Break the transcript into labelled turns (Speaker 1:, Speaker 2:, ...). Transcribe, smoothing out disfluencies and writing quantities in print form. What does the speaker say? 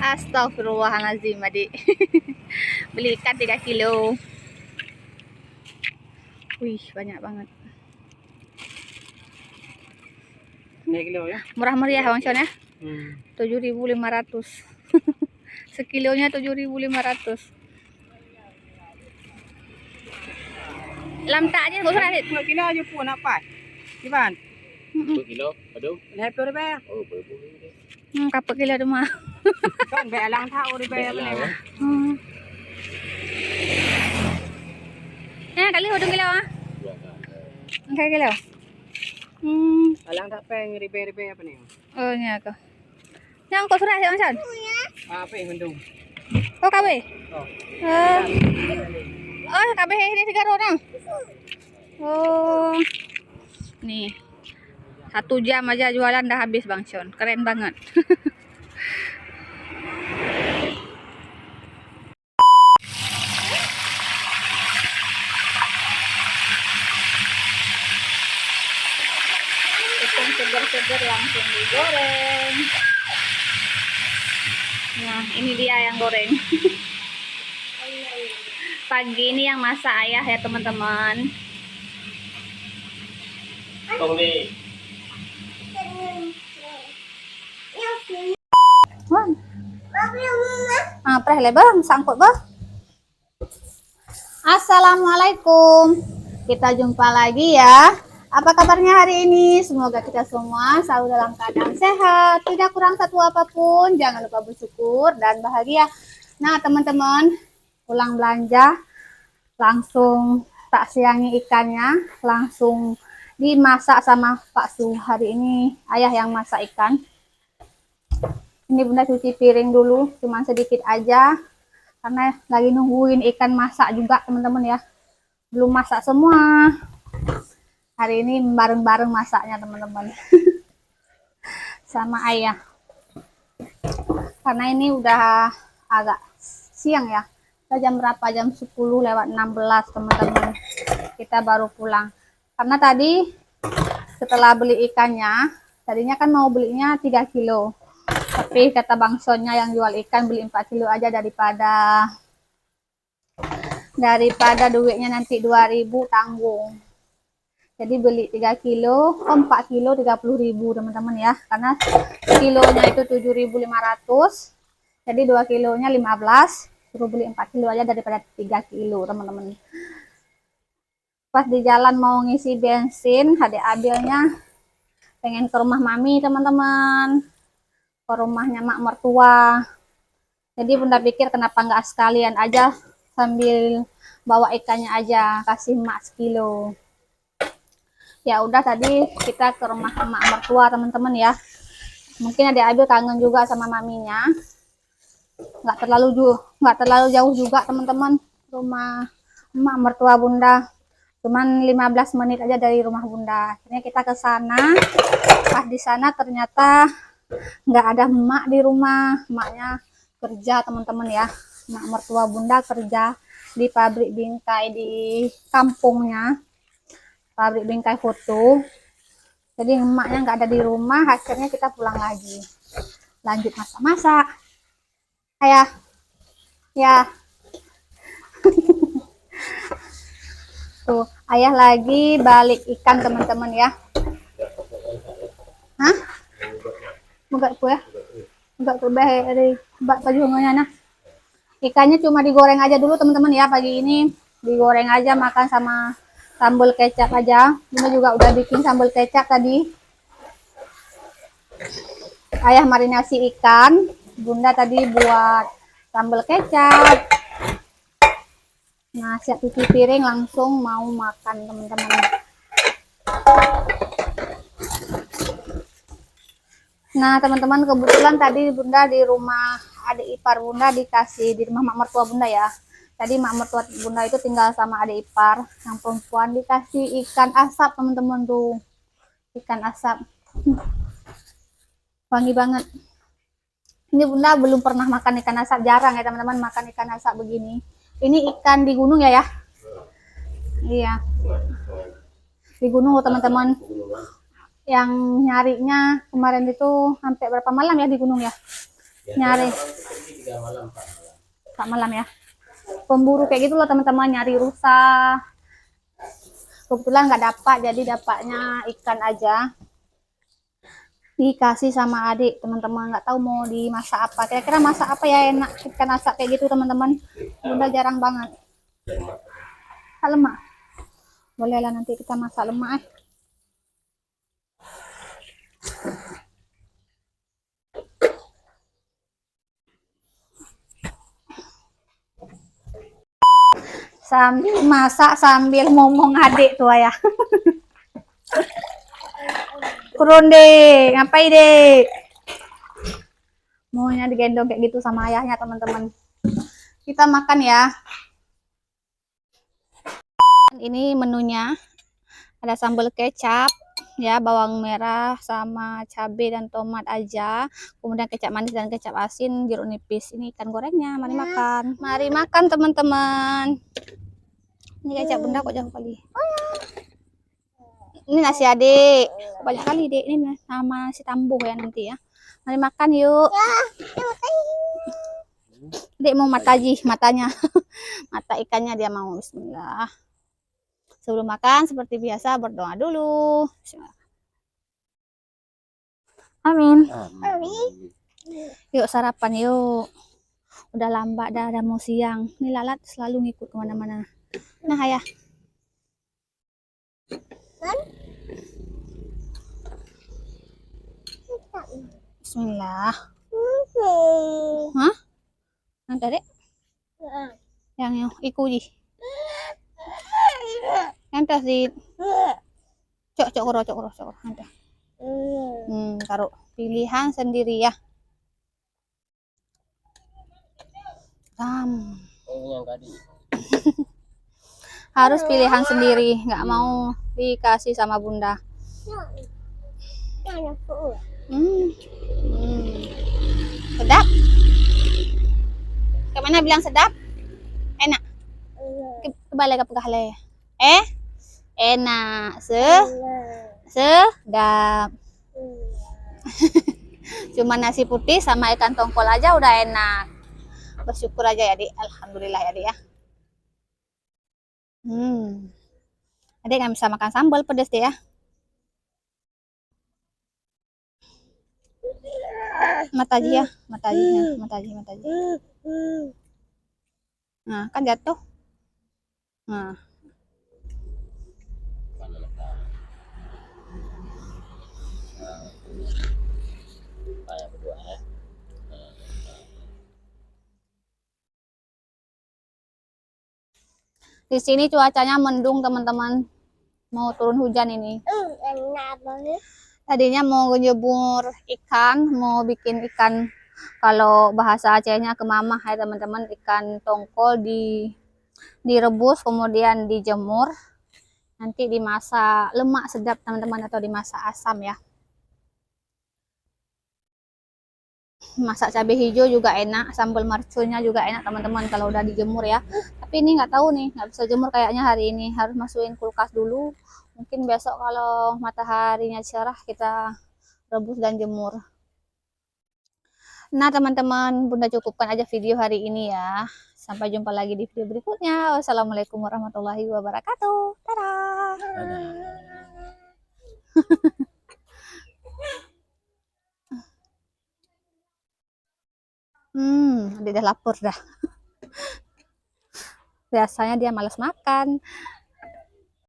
Speaker 1: Astagfirullahaladzim, adik. Beli ikan 3 kilo. Wih, banyak banget.
Speaker 2: 3 kilo ya.
Speaker 1: Murah meriah Bang Con ya. 7.500. Sekilonya 7.500. Lam tak aja enggak usah, Adit.
Speaker 2: 2 kilo aja pun apa? Gimana?
Speaker 3: 2 kilo, aduh.
Speaker 2: Lihat tuh be.
Speaker 3: Oh, boleh.
Speaker 1: Kapek gila tu mah.
Speaker 2: Kan be alang tahu di be boleh mah.
Speaker 1: Kali hudung kilo ah. Angka kilo.
Speaker 2: Alang tak peng ribe apa nih?
Speaker 1: Oh nya ke. Yang kok surat Bang Con?
Speaker 2: Apa yang mendung?
Speaker 1: Oh KB.
Speaker 2: Oh.
Speaker 1: Oh KB ini 3 orang. Oh. Nih. 1 jam aja jualan dah habis Bang Con. Keren banget. Ikan segar-segar langsung digoreng. Nah, ini dia yang goreng. Pagi ini yang masak ayah ya teman-teman. Apa lebar sangkut bah. Assalamualaikum. Kita jumpa lagi ya. Apa kabarnya hari ini? Semoga kita semua selalu dalam keadaan sehat, tidak kurang satu apapun. Jangan lupa bersyukur dan bahagia. Nah, teman-teman, pulang belanja langsung tak siangi ikannya, langsung dimasak sama Pak Su. Hari ini ayah yang masak ikan. Ini bunda cuci piring dulu, cuma sedikit aja karena lagi nungguin ikan masak juga teman-teman ya. Belum masak semua. Hari ini bareng-bareng masaknya teman-teman. Sama ayah. Karena ini udah agak siang ya. Jam berapa? Jam 10:16 teman-teman. Kita baru pulang. Karena tadi setelah beli ikannya, tadinya kan mau belinya 3 kilo. Tapi kata Bang Sonnya yang jual ikan beli 4 kilo aja daripada duitnya nanti 2.000 tanggung. Jadi beli 3 kilo, 4 kilo 30.000 teman-teman ya. Karena kilonya itu 7.500. Jadi 2 kilonya 15. Suruh beli 4 kilo aja daripada 3 kilo teman-teman. Pas di jalan mau ngisi bensin, adik Abilnya pengen ke rumah mami teman-teman. Ke rumahnya mak mertua. Jadi bunda pikir kenapa nggak sekalian aja sambil bawa ikannya aja, kasih mak sekilo. Ya udah tadi kita ke rumah emak mertua teman-teman ya. Mungkin adik Abil kangen juga sama maminya. Nggak terlalu jauh juga teman-teman rumah emak mertua bunda. Cuman 15 menit aja dari rumah bunda. Akhirnya kita ke sana. Pas di sana ternyata nggak ada emak di rumah. Emaknya kerja teman-teman ya. Emak mertua bunda kerja di pabrik bingkai di kampungnya. Pabrik bingkai foto. Jadi emaknya nggak ada di rumah, akhirnya kita pulang lagi. Lanjut masak-masak. Ayah. Ya. Tuh, ayah lagi balik ikan teman-teman ya. Hah? Enggak ku ya? Enggak ku dari baju nah. Ikannya cuma digoreng aja dulu teman-teman ya pagi ini. Digoreng aja makan sama sambal kecap aja. Bunda juga udah bikin sambal kecap tadi. Ayah marinasi ikan. Bunda tadi buat sambal kecap. Nah, siap cuci piring langsung mau makan teman-teman. Nah, teman-teman kebetulan tadi bunda di rumah adik ipar bunda dikasih di rumah mak mertua bunda ya. Tadi mak mertua bunda itu tinggal sama adik ipar yang perempuan dikasih ikan asap teman-teman tuh. Ikan asap. Wangi banget. Ini bunda belum pernah makan ikan asap, jarang ya teman-teman makan ikan asap begini. Ini ikan di gunung ya. Iya. Di gunung teman-teman. Yang nyarinya kemarin itu sampai berapa malam ya di gunung ya? Nyari.
Speaker 3: 3 malam, 4 malam.
Speaker 1: Tak malam ya. Pemburu kayak gitu loh teman-teman, nyari rusa. Kebetulan nggak dapat, jadi dapatnya ikan aja. Dikasih sama adik teman-teman, nggak tahu mau dimasak apa. Kira-kira masak apa ya enak ikan asak kayak gitu teman-teman. Bunda jarang banget. Lemak. Bolehlah nanti kita masak lemak. Sambil masak sambil ngomong adik tuh ya. Turun deh, ngapain deh? Maunya digendong kayak gitu sama ayahnya teman-teman. Kita makan ya. Ini menunya. Ada sambal kecap, ya, bawang merah sama cabai dan tomat aja. Kemudian kecap manis dan kecap asin, jeruk nipis. Ini ikan gorengnya. Mari makan. Mari makan teman-teman. Ini kecap bunda kok jauh kali. Ini nasi adik. Banyak kali dek. Ini sama nasi tambuh ya nanti ya. Mari makan yuk. Dek mau mataji matanya. Mata ikannya dia mau. Bismillah. Sebelum makan seperti biasa berdoa dulu. Amin. Yuk sarapan yuk. Udah lambat dah, mau siang. Ini lalat selalu ngikut kemana-mana. Nah ayah. Bismillah. Hah? Nanti dek? Yang ikuti. Nanti sih. Cok nanti. Taruh pilihan sendiri ya. Harus pilihan sendiri, nggak mau dikasih sama bunda. Sedap. Kemana bilang sedap? Enak. Kebalik ke kahale. Enak. Sedap. Cuma nasi putih sama ikan tongkol aja udah enak. Bersyukur aja ya, Dik. Alhamdulillah ya, Dik ya. Adik nggak bisa makan sambal pedes deh ya. Mataji ya, mataji. Nah, kan jatuh. Nah. Di sini cuacanya mendung teman-teman. Mau turun hujan ini. Tadinya mau jemur ikan, mau bikin ikan, kalau bahasa Acehnya kemamah ya teman-teman, ikan tongkol direbus kemudian dijemur, nanti dimasak lemak sedap teman-teman, atau dimasak asam ya. Masak cabai hijau juga enak, sambal mercunya juga enak teman-teman kalau udah dijemur ya. Tapi ini nggak tahu nih, nggak bisa jemur kayaknya hari ini, harus masukin kulkas dulu. Mungkin besok kalau mataharinya cerah kita rebus dan jemur. Nah teman-teman, bunda cukupkan aja video hari ini ya. Sampai jumpa lagi di video berikutnya. Wassalamualaikum warahmatullahi wabarakatuh. Dadah. Dia udah lapar dah. Biasanya dia malas makan.